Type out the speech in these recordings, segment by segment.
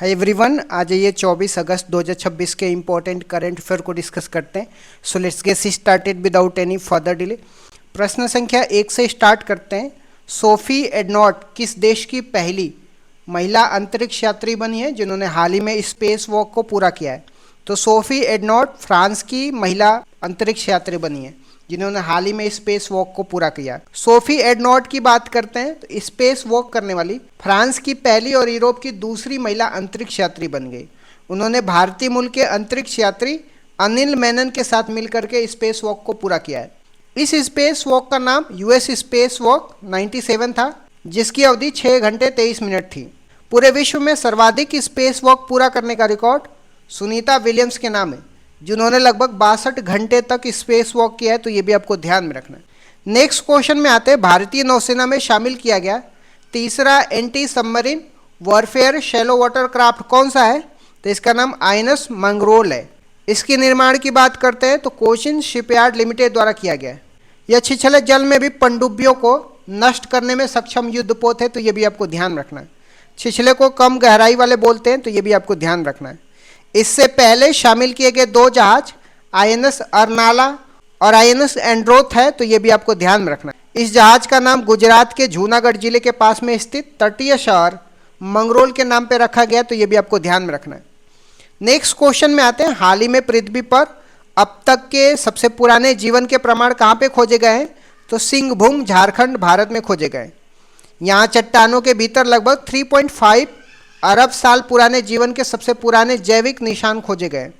Hi everyone, आज ये 24 अगस्त 2026 के इम्पोर्टेंट करंट अफेयर को डिस्कस करते हैं। So let's get started without any further delay. प्रश्न संख्या 1 से स्टार्ट करते हैं। सोफी एडनॉट किस देश की पहली महिला अंतरिक्ष यात्री बनी है जिन्होंने हाल ही में स्पेस वॉक को पूरा किया है? तो सोफी एडनॉट फ्रांस की महिला अंतरिक्ष यात्री बनी है जिन्होंने हाल ही में स्पेस वॉक को पूरा किया। सोफी एडनॉट की बात करते हैं तो स्पेस वॉक करने वाली फ्रांस की पहली और यूरोप की दूसरी महिला अंतरिक्ष यात्री बन गई। उन्होंने भारतीय मूल के अंतरिक्ष यात्री अनिल मेनन के साथ मिलकर के स्पेस वॉक को पूरा किया है। इस स्पेस वॉक का नाम यूएस स्पेस वॉक 97 था, जिसकी अवधि 6 घंटे 23 मिनट थी। पूरे विश्व में सर्वाधिक स्पेस वॉक पूरा करने का रिकॉर्ड सुनीता विलियम्स के नाम है, जिन्होंने लगभग 62 घंटे तक स्पेस वॉक किया है। तो ये भी आपको ध्यान में रखना है। नेक्स्ट क्वेश्चन में आते हैं, भारतीय नौसेना में शामिल किया गया तीसरा anti submarine warfare shallow water craft कौन सा है? तो इसका नाम आईएनएस मंगरोल है। इसके निर्माण की बात करते हैं तो कोचिन शिपयार्ड लिमिटेड द्वारा किया गया है। यह छिछले जल में भी पनडुब्बियों को नष्ट करने में सक्षम युद्धपोत है। तो ये भी आपको ध्यान रखना है। छिछले को कम गहराई वाले बोलते हैं, तो ये भी आपको ध्यान रखना है। इससे पहले शामिल किए गए 2 जहाज आईएनएस अर्नाला और आईएनएस एंड्रोथ है। तो ये भी आपको ध्यान में रखना है। इस जहाज का नाम गुजरात के जूनागढ़ जिले के पास में स्थित तटीय शहर मंगरोल के नाम पे रखा गया। तो ये भी आपको ध्यान में रखना है। नेक्स्ट क्वेश्चन में आते हैं, हाल ही में पृथ्वी पर अब तक के सबसे पुराने जीवन के प्रमाण कहाँ पे खोजे गए हैं? तो सिंहभूम झारखंड भारत में खोजे गए। यहाँ चट्टानों के भीतर लगभग 3.5 अरब साल पुराने जीवन के सबसे पुराने जैविक निशान खोजे गए।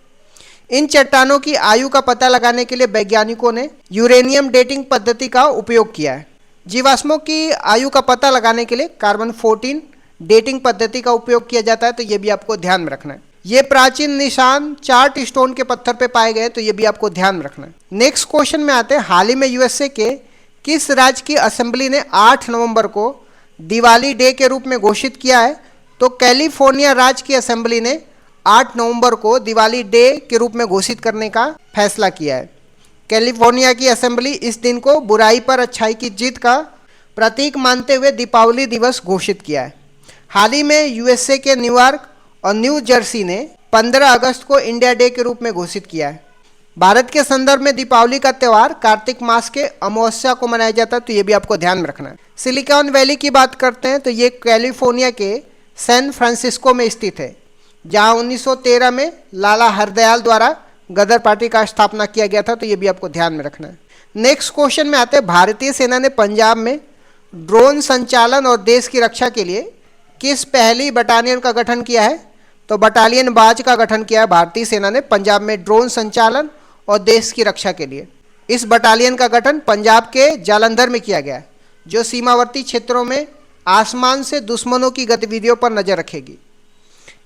इन चट्टानों की आयु का पता लगाने के लिए वैज्ञानिकों ने यूरेनियम डेटिंग पद्धति का उपयोग किया है। जीवाश्मों की आयु का पता लगाने के लिए कार्बन 14 डेटिंग पद्धति का उपयोग किया जाता है। तो ये भी आपको ध्यान में रखना है। ये प्राचीन निशान चार्ट स्टोन के पत्थर पे पाए गए। तो ये भी आपको ध्यान में रखना है। नेक्स्ट क्वेश्चन में आते हैं, हाल ही में यूएसए के किस राज्य की असेंबली ने 8 नवंबर को दिवाली डे के रूप में घोषित किया है? तो कैलिफोर्निया राज्य की असेंबली ने 8 नवंबर को दिवाली डे के रूप में घोषित करने का फैसला किया है। कैलिफोर्निया की असेंबली इस दिन को बुराई पर अच्छाई की जीत का प्रतीक मानते हुए दीपावली दिवस घोषित किया है। हाल ही में यूएसए के न्यूयॉर्क और न्यू जर्सी ने 15 अगस्त को इंडिया डे के रूप में घोषित किया है। भारत के संदर्भ में दीपावली का त्यौहार कार्तिक मास के अमावस्या को मनाया जाता है। तो ये भी आपको ध्यान में रखना है। सिलिकॉन वैली की बात करते हैं तो ये कैलिफोर्निया के सैन फ्रांसिस्को में स्थित है, जहां 1913 में लाला हरदयाल द्वारा गदर पार्टी का स्थापना किया गया था। तो ये भी आपको ध्यान में रखना है। नेक्स्ट क्वेश्चन में आते हैं, भारतीय सेना ने पंजाब में ड्रोन संचालन और देश की रक्षा के लिए किस पहली बटालियन का गठन किया है? तो बटालियन बाज का गठन किया है भारतीय सेना ने पंजाब में ड्रोन संचालन और देश की रक्षा के लिए। इस बटालियन का गठन पंजाब के जालंधर में किया गया है, जो सीमावर्ती क्षेत्रों में आसमान से दुश्मनों की गतिविधियों पर नजर रखेगी।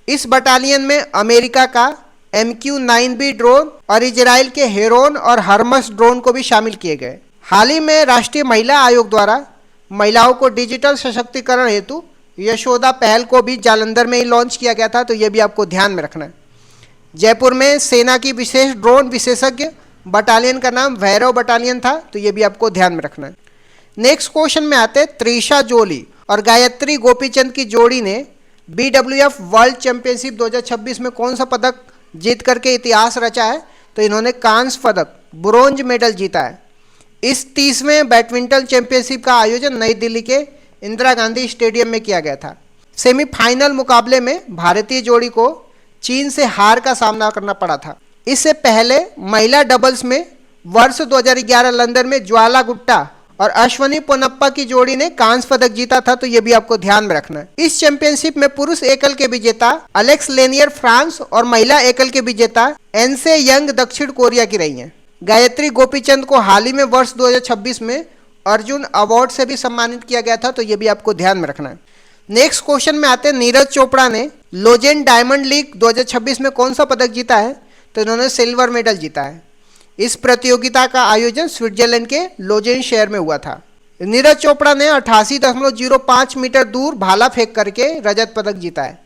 इस बटालियन में अमेरिका का MQ-9B ड्रोन और इजराइल के हेरोन और हर्मस ड्रोन को भी शामिल किए गए। हाल ही में राष्ट्रीय महिला आयोग द्वारा महिलाओं को डिजिटल सशक्तिकरण हेतु यशोदा पहल को भी जालंधर में ही लॉन्च किया गया था। तो ये भी आपको ध्यान में रखना है। जयपुर में सेना की विशेष ड्रोन विशेषज्ञ बटालियन का नाम भैरव बटालियन था। तो ये भी आपको ध्यान में रखना है। नेक्स्ट क्वेश्चन में आते हैं, त्रिशा जोली और गायत्री गोपीचंद की जोड़ी ने BWF वर्ल्ड चैंपियनशिप 2026 में कौन सा पदक जीत करके इतिहास रचा है? तो इन्होंने कांस्य पदक ब्रोंज मेडल जीता है। इस 30वें बैडमिंटन चैंपियनशिप का आयोजन नई दिल्ली के इंदिरा गांधी स्टेडियम में किया गया था। सेमीफाइनल मुकाबले में भारतीय जोड़ी को चीन से हार का सामना करना पड़ा था। इससे पहले महिला डबल्स में वर्ष 2011 लंदन में ज्वाला गुट्टा और अश्वनी पोनप्पा की जोड़ी ने कांस्य पदक जीता था। तो ये भी आपको ध्यान में रखना है। इस चैंपियनशिप में पुरुष एकल के विजेता अलेक्स लेनियर फ्रांस और महिला एकल के विजेता एनसे यंग दक्षिण कोरिया की रही हैं। गायत्री गोपीचंद को हाल ही में वर्ष 2026 में अर्जुन अवार्ड से भी सम्मानित किया गया था। तो ये भी आपको ध्यान में रखना है। नेक्स्ट क्वेश्चन में आते हैं, नीरज चोपड़ा ने लोजेन डायमंड लीग 2026 में कौन सा पदक जीता है? तो इन्होंने सिल्वर मेडल जीता है। इस प्रतियोगिता का आयोजन स्विट्जरलैंड के लोजेन शहर में हुआ था। नीरज चोपड़ा ने 88.05 मीटर दूर भाला फेंक करके रजत पदक जीता है।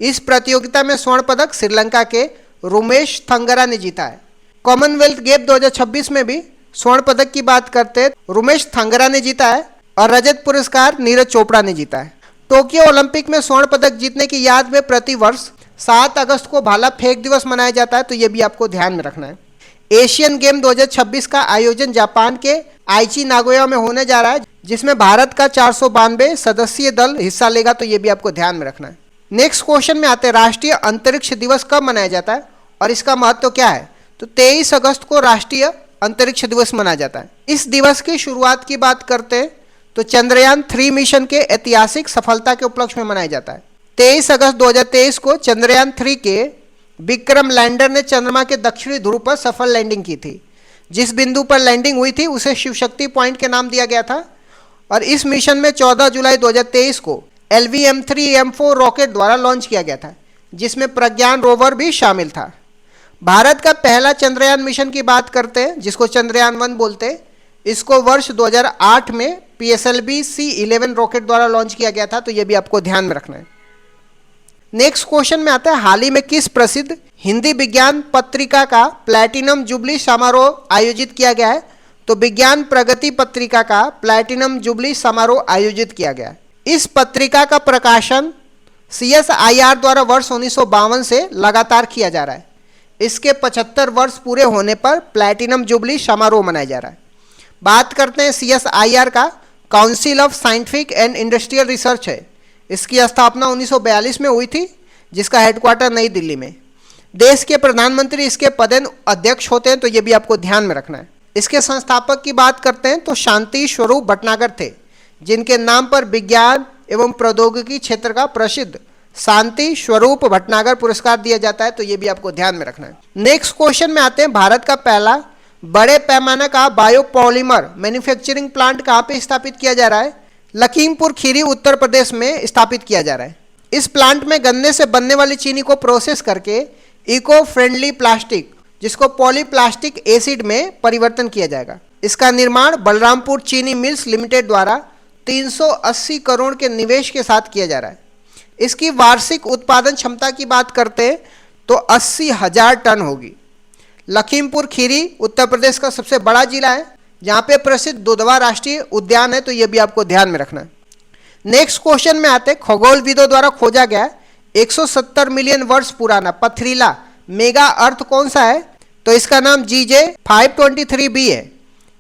इस प्रतियोगिता में स्वर्ण पदक श्रीलंका के रुमेश थंगरा ने जीता है। कॉमनवेल्थ गेम 2026 में भी स्वर्ण पदक की बात करते हैं, रुमेश थंगरा ने जीता है और रजत पुरस्कार नीरज चोपड़ा ने जीता है। टोक्यो ओलंपिक में स्वर्ण पदक जीतने की याद में प्रतिवर्ष 7 अगस्त को भाला फेंक दिवस मनाया जाता है, तो ये भी आपको ध्यान में रखना है। एशियन गेम 2026 का आयोजन जापान के आइची नागोया में होने जा रहा है, जिसमें भारत का 492 सदस्यीय दल हिस्सा लेगा, तो ये भी आपको ध्यान में रखना है। नेक्स्ट क्वेश्चन में आते हैं, राष्ट्रीय अंतरिक्ष दिवस कब मनाया जाता है और इसका महत्व क्या है? तो 23 अगस्त को राष्ट्रीय अंतरिक्ष दिवस मनाया जाता है। इस दिवस की शुरुआत की बात करते हैं तो चंद्रयान 3 मिशन के ऐतिहासिक सफलता के उपलक्ष्य में मनाया जाता है। 23 अगस्त 2023 को चंद्रयान 3 के विक्रम लैंडर ने चंद्रमा के दक्षिणी ध्रुव पर सफल लैंडिंग की थी। जिस बिंदु पर लैंडिंग हुई थी उसे शिव शक्ति पॉइंट के नाम दिया गया था। और इस मिशन में 14 जुलाई 2023 को LVM-3M4 रॉकेट द्वारा लॉन्च किया गया था, जिसमें प्रज्ञान रोवर भी शामिल था। भारत का पहला चंद्रयान मिशन की बात करते हैं, जिसको चंद्रयान 1 बोलते हैं। इसको वर्ष 2008 में PSLV C-11 रॉकेट द्वारा लॉन्च किया गया था, तो ये भी आपको ध्यान में रखना है। नेक्स्ट क्वेश्चन में आता है, हाल ही में किस प्रसिद्ध हिंदी विज्ञान पत्रिका का प्लैटिनम जुबली समारोह आयोजित किया गया है? तो विज्ञान प्रगति पत्रिका का प्लैटिनम जुबली समारोह आयोजित किया गया है। इस पत्रिका का प्रकाशन CSIR द्वारा वर्ष 1952 से लगातार किया जा रहा है। इसके 75 वर्ष पूरे होने पर प्लैटिनम जुबली समारोह मनाया जा रहा है। बात करते हैं CSIR का, council of scientific and industrial research है। इसकी स्थापना 1942 में हुई थी, जिसका हेडक्वार्टर नई दिल्ली में। देश के प्रधानमंत्री इसके पदेन अध्यक्ष होते हैं, तो ये भी आपको ध्यान में रखना है। इसके संस्थापक की बात करते हैं तो शांति स्वरूप भटनागर थे, जिनके नाम पर विज्ञान एवं प्रौद्योगिकी क्षेत्र का प्रसिद्ध शांति स्वरूप भटनागर पुरस्कार दिया जाता है, तो ये भी आपको ध्यान में रखना है। नेक्स्ट क्वेश्चन में आते हैं, भारत का पहला बड़े पैमाने का बायोपॉलीमर मैन्युफैक्चरिंग प्लांट कहाँ पे स्थापित किया जा रहा है? लखीमपुर खीरी उत्तर प्रदेश में स्थापित किया जा रहा है। इस प्लांट में गन्ने से बनने वाली चीनी को प्रोसेस करके इको फ्रेंडली प्लास्टिक, जिसको पॉलीप्लास्टिक एसिड में परिवर्तन किया जाएगा। इसका निर्माण बलरामपुर चीनी मिल्स लिमिटेड द्वारा 380 करोड़ के निवेश के साथ किया जा रहा है। इसकी वार्षिक उत्पादन क्षमता की बात करते हैं तो 80,000 टन होगी। लखीमपुर खीरी उत्तर प्रदेश का सबसे बड़ा जिला है, जहाँ पे प्रसिद्ध दुधवा राष्ट्रीय उद्यान है, तो ये भी आपको ध्यान में रखना है। नेक्स्ट क्वेश्चन में आते हैं, खगोलविदों द्वारा खोजा गया 170 मिलियन वर्ष पुराना पथरीला मेगा अर्थ कौन सा है? तो इसका नाम GJ523b है।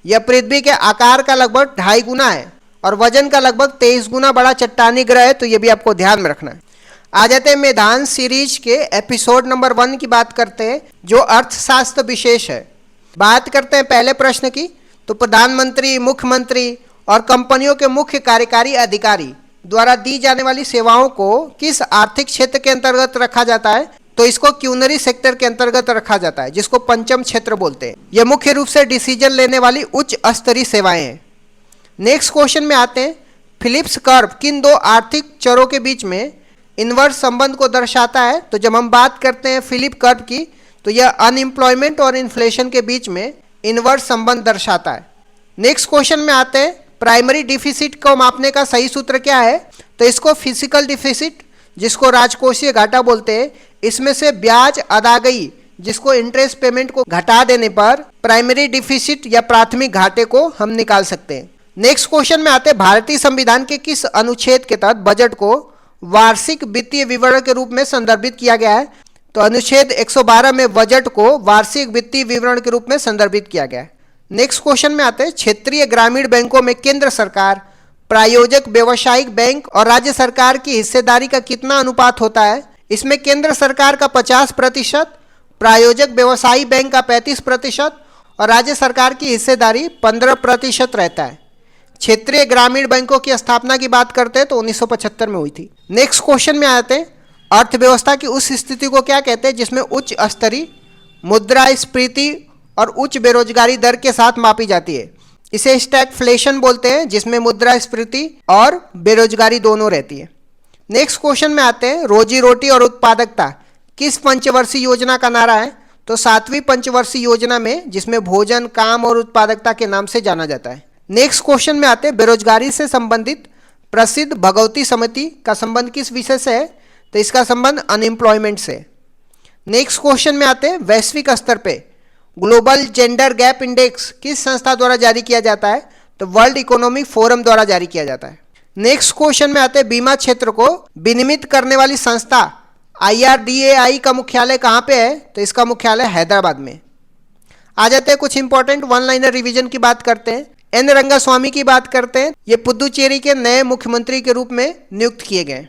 यह पृथ्वी के आकार का लगभग 2.5 गुना है और वजन का लगभग 23 गुना बड़ा चट्टानी ग्रह है, तो ये भी आपको ध्यान में रखना है। आ जाते हैं मैदान सीरीज के एपिसोड नंबर 1 की बात करते हैं, जो अर्थशास्त्र विशेष है। बात करते हैं पहले प्रश्न की, तो प्रधानमंत्री, मुख्यमंत्री और कंपनियों के मुख्य कार्यकारी अधिकारी द्वारा दी जाने वाली सेवाओं को किस आर्थिक क्षेत्र के अंतर्गत रखा जाता है? तो इसको क्यूनरी सेक्टर के अंतर्गत रखा जाता है, जिसको पंचम क्षेत्र बोलते हैं। यह मुख्य रूप से डिसीजन लेने वाली उच्च स्तरीय सेवाएं हैं। नेक्स्ट क्वेश्चन में आते हैं, फिलिप्स कर्व किन दो आर्थिक चरों के बीच में इनवर्स संबंध को दर्शाता है? तो जब हम बात करते हैं फिलिप कर्व की, तो यह अनएम्प्लॉयमेंट और इन्फ्लेशन के बीच में इनवर्स संबंध दर्शाता है। नेक्स्ट क्वेश्चन में आते हैं, प्राइमरी डिफिसिट को मापने का सही सूत्र क्या है? तो इसको फिजिकल डिफिसिट, जिसको राजकोषीय घाटा बोलते हैं, इसमें से ब्याज अदायगी, जिसको इंटरेस्ट पेमेंट को घटा देने पर प्राइमरी डिफिसिट या प्राथमिक घाटे को हम निकाल सकते हैं। नेक्स्ट क्वेश्चन में आते हैं, भारतीय संविधान के किस अनुच्छेद के तहत बजट को वार्षिक वित्तीय विवरण के रूप में संदर्भित किया गया है? तो अनुच्छेद 112 में बजट को वार्षिक वित्तीय विवरण के रूप में संदर्भित किया गया है। नेक्स्ट क्वेश्चन में आते हैं, क्षेत्रीय ग्रामीण बैंकों में केंद्र सरकार, प्रायोजक व्यवसायिक बैंक और राज्य सरकार की हिस्सेदारी का कितना अनुपात होता है? इसमें केंद्र सरकार का 50%, प्रायोजक व्यवसायी बैंक का 35% और राज्य सरकार की हिस्सेदारी 15% रहता है। क्षेत्रीय ग्रामीण बैंकों की स्थापना की बात करते हैं तो 1975 में हुई थी। नेक्स्ट क्वेश्चन में आते हैं, अर्थव्यवस्था की उस स्थिति को क्या कहते हैं जिसमें उच्च स्तरीय मुद्रास्फीति और उच्च बेरोजगारी दर के साथ मापी जाती है? इसे स्टैगफ्लेशन बोलते हैं, जिसमें मुद्रास्फीति और बेरोजगारी दोनों रहती है। नेक्स्ट क्वेश्चन में आते हैं, रोजी रोटी और उत्पादकता किस पंचवर्षीय योजना का नारा है? तो 7वीं पंचवर्षीय योजना में, जिसमें भोजन, काम और उत्पादकता के नाम से जाना जाता है। नेक्स्ट क्वेश्चन में आते हैं, बेरोजगारी से संबंधित प्रसिद्ध भगवती समिति का संबंध किस विषय से है? तो इसका संबंध अनएम्प्लॉयमेंट से। नेक्स्ट क्वेश्चन में आते हैं, वैश्विक स्तर पे ग्लोबल जेंडर गैप इंडेक्स किस संस्था द्वारा जारी किया जाता है? तो वर्ल्ड इकोनॉमिक फोरम द्वारा जारी किया जाता है। नेक्स्ट क्वेश्चन में आते हैं, बीमा क्षेत्र को विनियमित करने वाली संस्था IRDAI का मुख्यालय कहाँ पे है? तो इसका मुख्यालय हैदराबाद में। आ जाते हैं कुछ इंपॉर्टेंट वन लाइनर रिवीजन की बात करते हैं। एन रंगास्वामी की बात करते हैं, ये पुदुचेरी के नए मुख्यमंत्री के रूप में नियुक्त किए गए।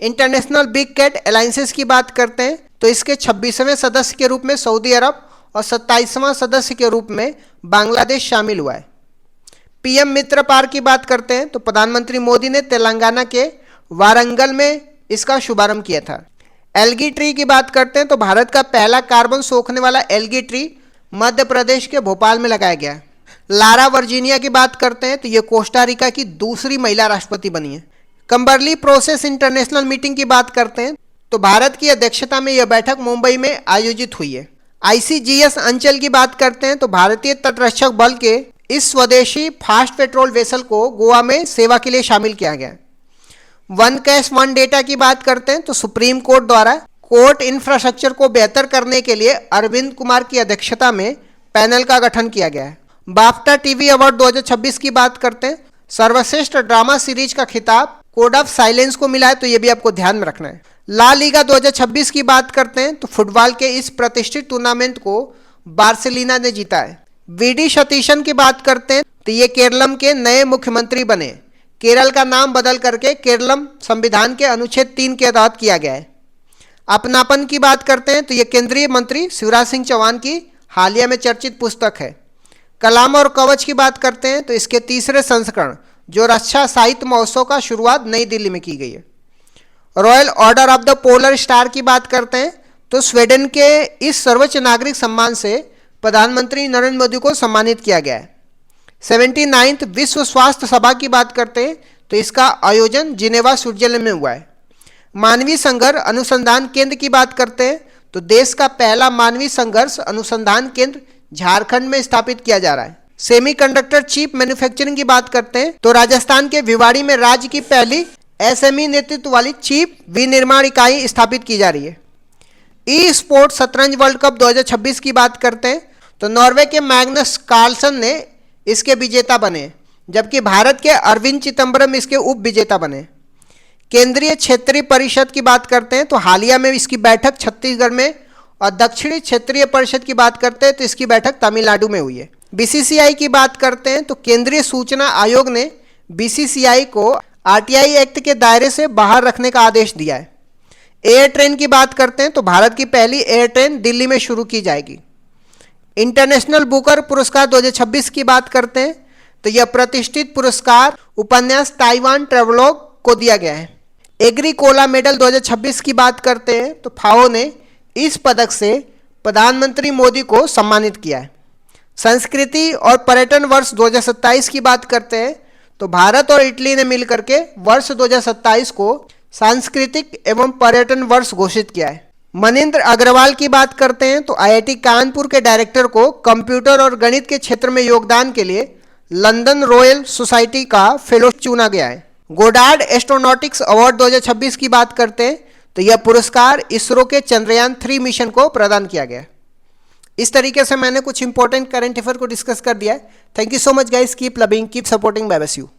इंटरनेशनल बिग कैट अलायंसेस की बात करते हैं, तो इसके 26वें सदस्य के रूप में सऊदी अरब और 27वां सदस्य के रूप में बांग्लादेश शामिल हुआ है। PM मित्र पार्क की बात करते हैं, तो प्रधानमंत्री मोदी ने तेलंगाना के वारंगल में इसका शुभारंभ किया था। एल्गी ट्री की बात करते हैं, तो भारत का पहला कार्बन सोखने वाला एल्गी ट्री मध्य प्रदेश के भोपाल में लगाया गया है। लारा वर्जीनिया की बात करते हैं, तो ये कोस्टा रिका की दूसरी महिला राष्ट्रपति बनी है। कंबरली प्रोसेस इंटरनेशनल मीटिंग की बात करते हैं, तो भारत की अध्यक्षता में यह बैठक मुंबई में आयोजित हुई है। ICGS अंचल की बात करते हैं, तो भारतीय तटरक्षक बल के इस स्वदेशी फास्ट पेट्रोल वेसल को गोवा में सेवा के लिए शामिल किया गया। वन कैश वन डेटा की बात करते हैं, तो सुप्रीम कोर्ट द्वारा कोर्ट इंफ्रास्ट्रक्चर को बेहतर करने के लिए अरविंद कुमार की अध्यक्षता में पैनल का गठन किया गया है। बाफ्टा टीवी अवार्ड 2026 की बात करते हैं, सर्वश्रेष्ठ ड्रामा सीरीज का खिताब कोड ऑफ साइलेंस को मिला है, तो ये भी आपको ध्यान में रखना है। ला लीगा 2026 की बात करते हैं, तो फुटबॉल के इस प्रतिष्ठित टूर्नामेंट को बार्सिलोना ने जीता है। VD सतीशन की बात करते हैं, तो ये केरलम के नए मुख्यमंत्री बने। केरल का नाम बदल करके केरलम संविधान के अनुच्छेद 3 के तहत किया गया है। अपनापन की बात करते हैं, तो ये केंद्रीय मंत्री शिवराज सिंह चौहान की हालिया में चर्चित पुस्तक है। कलाम और कवच की बात करते हैं, तो इसके तीसरे संस्करण जो रक्षा साहित्य महोत्सव का शुरुआत नई दिल्ली में की गई है। Royal order of the polar star की बात करते हैं, तो स्वीडन के इस सर्वोच्च नागरिक सम्मान से प्रधानमंत्री नरेंद्र मोदी को सम्मानित किया गया है। 79th विश्व स्वास्थ्य सभा की बात करते हैं, तो इसका आयोजन जिनेवा स्विट्जरलैंड में हुआ है। मानवीय संघर्ष अनुसंधान केंद्र की बात करते हैं, तो देश का पहला मानवीय संघर्ष अनुसंधान केंद्र झारखंड में स्थापित किया जा रहा है। सेमीकंडक्टर चिप मैन्युफैक्चरिंग की बात करते हैं, तो राजस्थान के भिवाड़ी में राज्य की पहली SME नेतृत्व वाली चिप विनिर्माण इकाई स्थापित की जा रही है। ई स्पोर्ट शतरंज वर्ल्ड कप 2026 की बात करते हैं, तो नॉर्वे के मैग्नस कार्लसन ने इसके विजेता बने, जबकि भारत के अरविंद चिदम्बरम इसके उप विजेता बने। केंद्रीय क्षेत्रीय परिषद की बात करते हैं, तो हालिया में इसकी बैठक छत्तीसगढ़ में, और दक्षिणी क्षेत्रीय परिषद की बात करते हैं, तो इसकी बैठक तमिलनाडु में हुई है। BCCI की बात करते हैं, तो केंद्रीय सूचना आयोग ने BCCI को RTI एक्ट के दायरे से बाहर रखने का आदेश दिया है। एयर ट्रेन की बात करते हैं, तो भारत की पहली एयर ट्रेन दिल्ली में शुरू की जाएगी। इंटरनेशनल बुकर पुरस्कार 2026 की बात करते हैं, तो यह प्रतिष्ठित पुरस्कार उपन्यास ताइवान ट्रेवलॉग को दिया गया है। एग्रीकोला मेडल 2026 की बात करते हैं, तो फाओ ने इस पदक से प्रधानमंत्री मोदी को सम्मानित किया है। संस्कृति और पर्यटन वर्ष 2027 की बात करते हैं, तो भारत और इटली ने मिलकर के वर्ष 2027 को सांस्कृतिक एवं पर्यटन वर्ष घोषित किया है। मनिंद्र अग्रवाल की बात करते हैं, तो IIT कानपुर के डायरेक्टर को कंप्यूटर और गणित के क्षेत्र में योगदान के लिए लंदन रॉयल सोसाइटी का फेलो चुना गया है। गोडार्ड एस्ट्रोनॉटिक्स अवार्ड 2026 की बात करते हैं, तो यह पुरस्कार इसरो के चंद्रयान 3 मिशन को प्रदान किया गया। इस तरीके से मैंने कुछ इंपॉर्टेंट करंट अफेयर को डिस्कस कर दिया है। Thank you so much guys, keep loving, keep supporting, bye bye, see you.